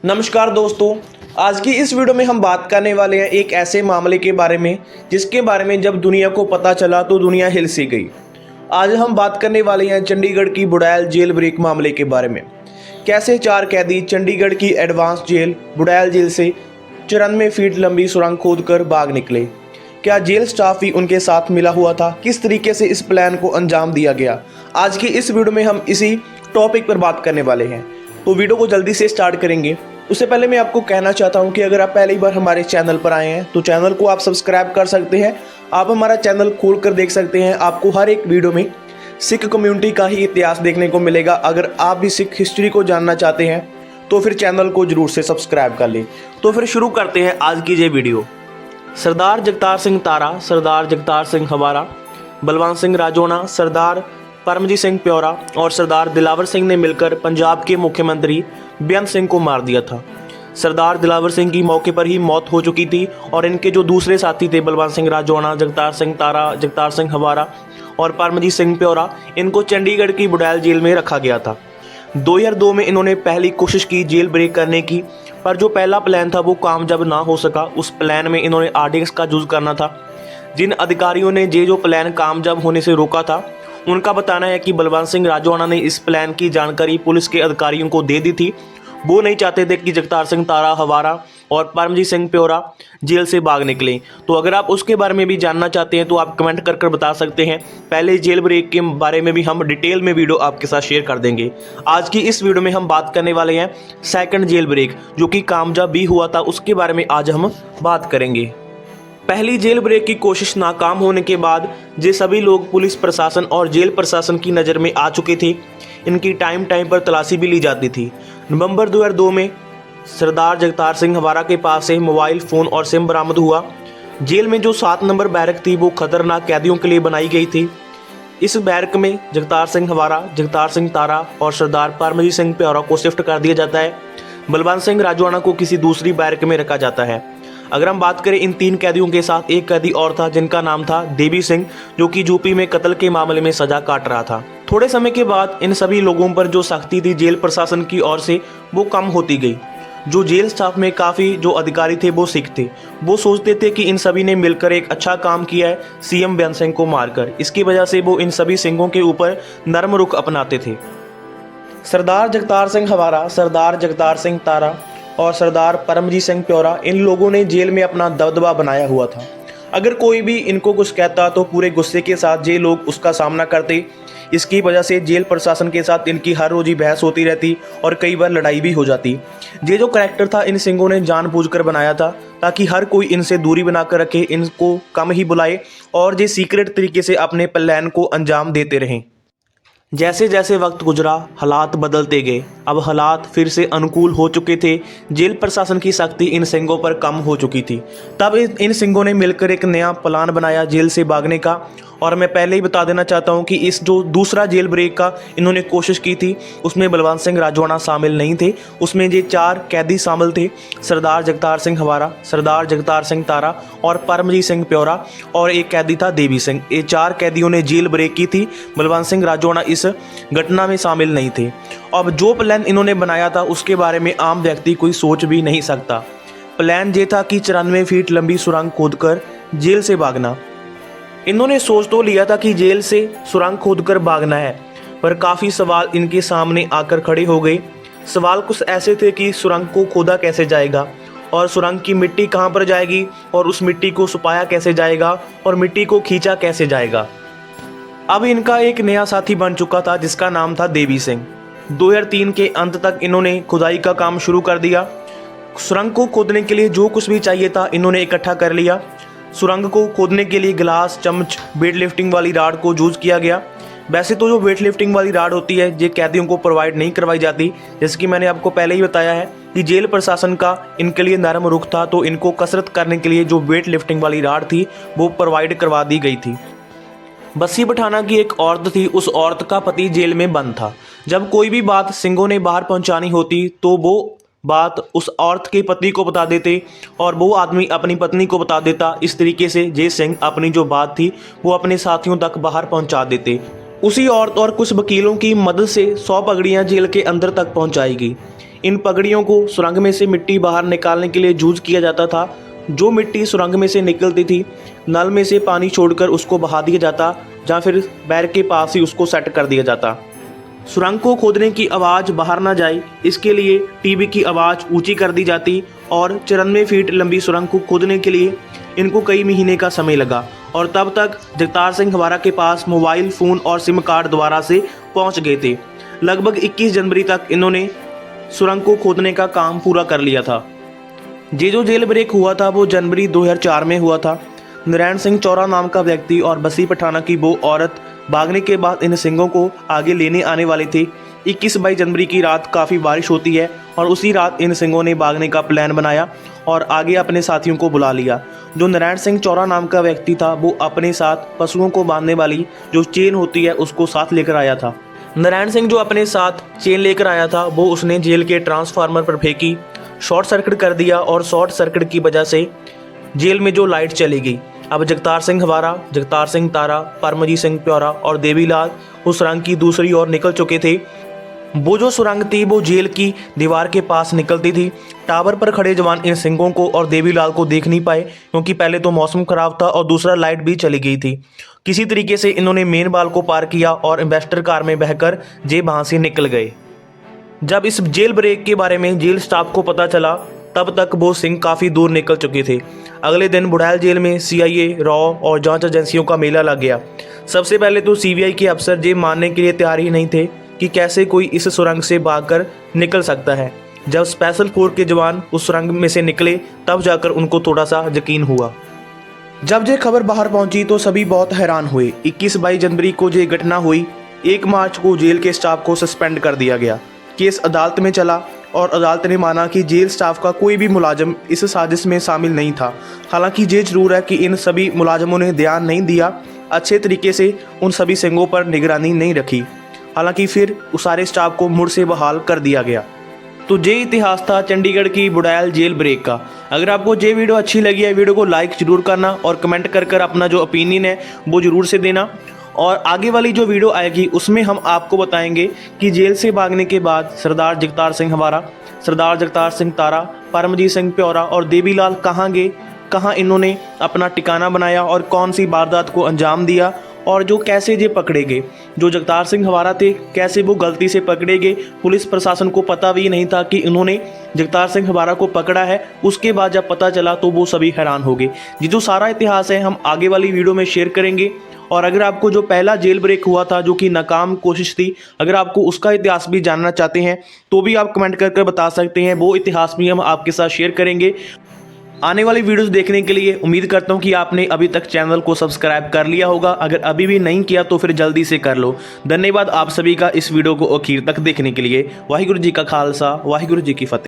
नमस्कार दोस्तों, आज की इस वीडियो में हम बात करने वाले हैं एक ऐसे मामले के बारे में जिसके बारे में जब दुनिया को पता चला तो दुनिया हिल सी गई। आज हम बात करने वाले हैं चंडीगढ़ की बुड़ैल जेल ब्रेक मामले के बारे में। कैसे 4 कैदी चंडीगढ़ की एडवांस जेल बुड़ैल जेल से 94 फीट लंबी सुरंग खोदकर भाग निकले। क्या जेल स्टाफ ही उनके साथ मिला हुआ था? किस तरीके से इस प्लान को अंजाम दिया गया? आज की इस वीडियो में हम इसी टॉपिक पर बात करने वाले हैं, तो वीडियो को जल्दी से स्टार्ट करेंगे। उससे पहले मैं आपको कहना चाहता हूं कि अगर आप पहली बार हमारे चैनल पर आए हैं तो चैनल को आप सब्सक्राइब कर सकते हैं। आप हमारा चैनल खोल कर देख सकते हैं। आपको हर एक वीडियो में सिख कम्युनिटी का ही इतिहास देखने को मिलेगा। अगर आप भी सिख हिस्ट्री को जानना चाहते हैं तो फिर चैनल को जरूर से सब्सक्राइब कर लें। तो फिर शुरू करते हैं आज की ये वीडियो। सरदार जगतार सिंह तारा, सरदार जगतार सिंह हवारा, बलवंत सिंह राजौना, सरदार परमजीत सिंह प्योरा और सरदार दिलावर सिंह ने मिलकर पंजाब के मुख्यमंत्री बेअंत सिंह को मार दिया था। सरदार दिलावर सिंह की मौके पर ही मौत हो चुकी थी और इनके जो दूसरे साथी थे बलवंत सिंह राजौना, जगतार सिंह तारा, जगतार सिंह हवारा और परमजीत सिंह प्योरा, इनको चंडीगढ़ की बुड़ैल जेल में रखा गया था। 2002 में इन्होंने पहली कोशिश की जेल ब्रेक करने की, पर जो पहला प्लान था वो कामयाब ना हो सका। उस प्लान में इन्होंने आरडीएक्स का यूज़ करना था। जिन अधिकारियों ने जो प्लान कामयाब होने से रोका था उनका बताना है कि बलवंत सिंह राजौना ने इस प्लान की जानकारी पुलिस के अधिकारियों को दे दी थी। वो नहीं चाहते थे कि जगतार सिंह तारा, हवारा और परमजीत सिंह प्योरा जेल से भाग निकले। तो अगर आप उसके बारे में भी जानना चाहते हैं तो आप कमेंट कर बता सकते हैं। पहले जेल ब्रेक के बारे में भी हम डिटेल में वीडियो आपके साथ शेयर कर देंगे। आज की इस वीडियो में हम बात करने वाले हैं सेकंड जेल ब्रेक, जो कि कामयाब भी हुआ था, उसके बारे में आज हम बात करेंगे। पहली जेल ब्रेक की कोशिश नाकाम होने के बाद ये सभी लोग पुलिस प्रशासन और जेल प्रशासन की नज़र में आ चुके थे। इनकी टाइम पर तलाशी भी ली जाती थी। नवंबर 2002 में सरदार जगतार सिंह हवारा के पास से मोबाइल फ़ोन और सिम बरामद हुआ। जेल में जो 7 नंबर बैरक थी वो खतरनाक कैदियों के लिए बनाई गई थी। इस बैरक में जगतार सिंह हवारा, जगतार सिंह तारा और सरदार परमजीत सिंह प्योरा को शिफ्ट कर दिया जाता है। बलवंत सिंह राजौना को किसी दूसरी बैरक में रखा जाता है। अगर हम बात करें इन 3 कैदियों के साथ एक कैदी और था जिनका नाम था देवी सिंह, जो कि यूपी में कत्ल के मामले में सजा काट रहा था। थोड़े समय के बाद इन सभी लोगों पर जो सख्ती थी जेल प्रशासन की ओर से वो कम होती गई। जो जेल स्टाफ में काफ़ी जो अधिकारी थे वो सिख थे। वो सोचते थे कि इन सभी ने मिलकर एक अच्छा काम किया है सीएम बेअंत सिंह को मारकर। इसकी वजह से वो इन सभी सिंहों के ऊपर नरम रुख अपनाते थे। सरदार जगतार सिंह हवारा, सरदार जगतार सिंह तारा और सरदार परमजीत सिंह प्योरा, इन लोगों ने जेल में अपना दबदबा बनाया हुआ था। अगर कोई भी इनको कुछ कहता तो पूरे गुस्से के साथ ये लोग उसका सामना करते। इसकी वजह से जेल प्रशासन के साथ इनकी हर रोज़ ही बहस होती रहती और कई बार लड़ाई भी हो जाती। ये जो करैक्टर था इन सिंहों ने जानबूझकर बनाया था ताकि हर कोई इनसे दूरी बनाकर रखे, इनको कम ही बुलाए और ये सीक्रेट तरीके से अपने प्लान को अंजाम देते रहें। जैसे जैसे वक्त गुजरा हालात बदलते गए। अब हालात फिर से अनुकूल हो चुके थे। जेल प्रशासन की सख्ती इन सिंहों पर कम हो चुकी थी। तब इन सिंहों ने मिलकर एक नया प्लान बनाया जेल से भागने का। और मैं पहले ही बता देना चाहता हूं कि इस जो दूसरा जेल ब्रेक का इन्होंने कोशिश की थी उसमें बलवंत सिंह राजौना शामिल नहीं थे। उसमें ये 4 कैदी शामिल थे, सरदार जगतार सिंह हवारा, सरदार जगतार सिंह तारा और परमजीत सिंह प्योरा, और एक कैदी था देवी सिंह। ये 4 कैदियों ने जेल ब्रेक की थी। बलवंत सिंह राजौना इस घटना में शामिल नहीं थे। अब जो प्लान इन्होंने बनाया था उसके बारे में आम व्यक्ति कोई सोच भी नहीं सकता। प्लान ये था कि 94 फीट लंबी सुरंग खोदकर जेल से भागना। इन्होंने सोच तो लिया था कि जेल से सुरंग खोदकर भागना है, पर काफ़ी सवाल इनके सामने आकर खड़े हो गए। सवाल कुछ ऐसे थे कि सुरंग को खोदा कैसे जाएगा और सुरंग की मिट्टी कहाँ पर जाएगी और उस मिट्टी को सुपाया कैसे जाएगा और मिट्टी को खींचा कैसे जाएगा। अब इनका एक नया साथी बन चुका था जिसका नाम था देवी सिंह। 2003 के अंत तक इन्होंने खुदाई का काम शुरू कर दिया। सुरंग को खोदने के लिए जो कुछ भी चाहिए था इन्होंने इकट्ठा कर लिया। सुरंग को खोदने के लिए गिलास, चम्मच, वेट लिफ्टिंग वाली राड को यूज़ किया गया। वैसे तो जो वेट लिफ्टिंग वाली राड होती है ये कैदियों को प्रोवाइड नहीं करवाई जाती। जैसे कि मैंने आपको पहले ही बताया है कि जेल प्रशासन का इनके लिए नरम रुख था, तो इनको कसरत करने के लिए जो वेट लिफ्टिंग वाली राड थी वो प्रोवाइड करवा दी गई थी। बस्सी पठाना की एक औरत थी, उस औरत का पति जेल में बंद था। जब कोई भी बात सिंहों ने बाहर पहुंचानी होती तो वो बात उस औरत के पति को बता देते और वो आदमी अपनी पत्नी को बता देता। इस तरीके से जय सिंह अपनी जो बात थी वो अपने साथियों तक बाहर पहुंचा देते। उसी औरत और कुछ वकीलों की मदद से 100 पगड़ियां जेल के अंदर तक पहुंचाई गई। इन पगड़ियों को सुरंग में से मिट्टी बाहर निकालने के लिए यूज किया जाता था। जो मिट्टी सुरंग में से निकलती थी, नल में से पानी छोड़कर उसको बहा दिया जाता या फिर बैर के पास ही उसको सेट कर दिया जाता। सुरंग को खोदने की आवाज़ बाहर ना जाए, इसके लिए टीवी की आवाज़ ऊंची कर दी जाती और 94 फीट लंबी सुरंग को खोदने के लिए इनको कई महीने का समय लगा और तब तक जगतार सिंह हवारा के पास मोबाइल फ़ोन और सिम कार्ड द्वारा से पहुंच गए थे। लगभग 21 जनवरी तक इन्होंने सुरंग को खोदने का काम पूरा कर लिया था। ये जो जेल ब्रेक हुआ था वो जनवरी 2004 में हुआ था। नारायण सिंह चौरा नाम का व्यक्ति और बसी पठाना की वो औरत भागने के बाद इन सिंगों को आगे लेने आने वाले थे। 21-22 जनवरी की रात काफ़ी बारिश होती है और उसी रात इन सिंगों ने भागने का प्लान बनाया और आगे अपने साथियों को बुला लिया। जो नारायण सिंह चौरा नाम का व्यक्ति था वो अपने साथ पशुओं को बांधने वाली जो चेन होती है उसको साथ लेकर आया था। नारायण सिंह जो अपने साथ चेन लेकर आया था वो उसने जेल के ट्रांसफार्मर पर फेंकी, शॉर्ट सर्किट कर दिया और शॉर्ट सर्किट की वजह से जेल में जो लाइट चली गई। अब जगतार सिंह हवारा, जगतार सिंह तारा, परमजीत सिंह प्योरा और देवीलाल उस सुरंग की दूसरी ओर निकल चुके थे। वो जो सुरंग थी वो जेल की दीवार के पास निकलती थी। टावर पर खड़े जवान इन सिंगों को और देवीलाल को देख नहीं पाए क्योंकि पहले तो मौसम खराब था और दूसरा लाइट भी चली गई थी। किसी तरीके से इन्होंने मेन बाल को पार किया और इन्वेस्टर कार में बहकर वहाँ से निकल गए। जब इस जेल ब्रेक के बारे में जेल स्टाफ को पता चला तब तक वो सिंह काफ़ी दूर निकल चुके थे। अगले दिन बुड़ैल जेल में CIA, रॉ और जांच एजेंसियों का मेला लग गया। सबसे पहले तो CBI के अफसर ये मानने के लिए तैयार ही नहीं थे कि कैसे कोई इस सुरंग से भागकर निकल सकता है। जब स्पेशल फोर्स के जवान उस सुरंग में से निकले तब जाकर उनको थोड़ा सा यकीन हुआ। जब ये खबर बाहर पहुंची तो सभी बहुत हैरान हुए। 21-22 जनवरी को ये घटना हुई। 1 मार्च को जेल के स्टाफ को सस्पेंड कर दिया गया। केस अदालत में चला और अदालत ने माना कि जेल स्टाफ का कोई भी मुलाजिम इस साजिश में शामिल नहीं था। हालांकि ये जरूर है कि इन सभी मुलाजिमों ने ध्यान नहीं दिया, अच्छे तरीके से उन सभी सिंगों पर निगरानी नहीं रखी। हालांकि फिर उस सारे स्टाफ को मुड़ से बहाल कर दिया गया। तो ये इतिहास था चंडीगढ़ की बुड़ैल जेल ब्रेक का। अगर आपको ये वीडियो अच्छी लगी है, वीडियो को लाइक जरूर करना और कमेंट कर अपना जो ओपिनियन है वो ज़रूर से देना। और आगे वाली जो वीडियो आएगी उसमें हम आपको बताएंगे कि जेल से भागने के बाद सरदार जगतार सिंह हवारा, सरदार जगतार सिंह तारा, परमजीत सिंह प्योरा और देवीलाल कहाँ गए, कहाँ इन्होंने अपना ठिकाना बनाया और कौन सी वारदात को अंजाम दिया और जो कैसे ये पकड़े गए। जो जगतार सिंह हवारा थे कैसे वो गलती से पकड़े गए, पुलिस प्रशासन को पता भी नहीं था कि इन्होंने जगतार सिंह हवारा को पकड़ा है। उसके बाद जब पता चला तो वो सभी हैरान हो गए। ये जो सारा इतिहास है हम आगे वाली वीडियो में शेयर करेंगे। और अगर आपको जो पहला जेल ब्रेक हुआ था जो कि नाकाम कोशिश थी, अगर आपको उसका इतिहास भी जानना चाहते हैं तो भी आप कमेंट कर बता सकते हैं। वो इतिहास भी हम आपके साथ शेयर करेंगे। आने वाली वीडियोस देखने के लिए उम्मीद करता हूं कि आपने अभी तक चैनल को सब्सक्राइब कर लिया होगा। अगर अभी भी नहीं किया तो फिर जल्दी से कर लो। धन्यवाद आप सभी का इस वीडियो को आखिर तक देखने के लिए। वाहिगुरु जी का खालसा, वाहिगुरु जी की फतेह।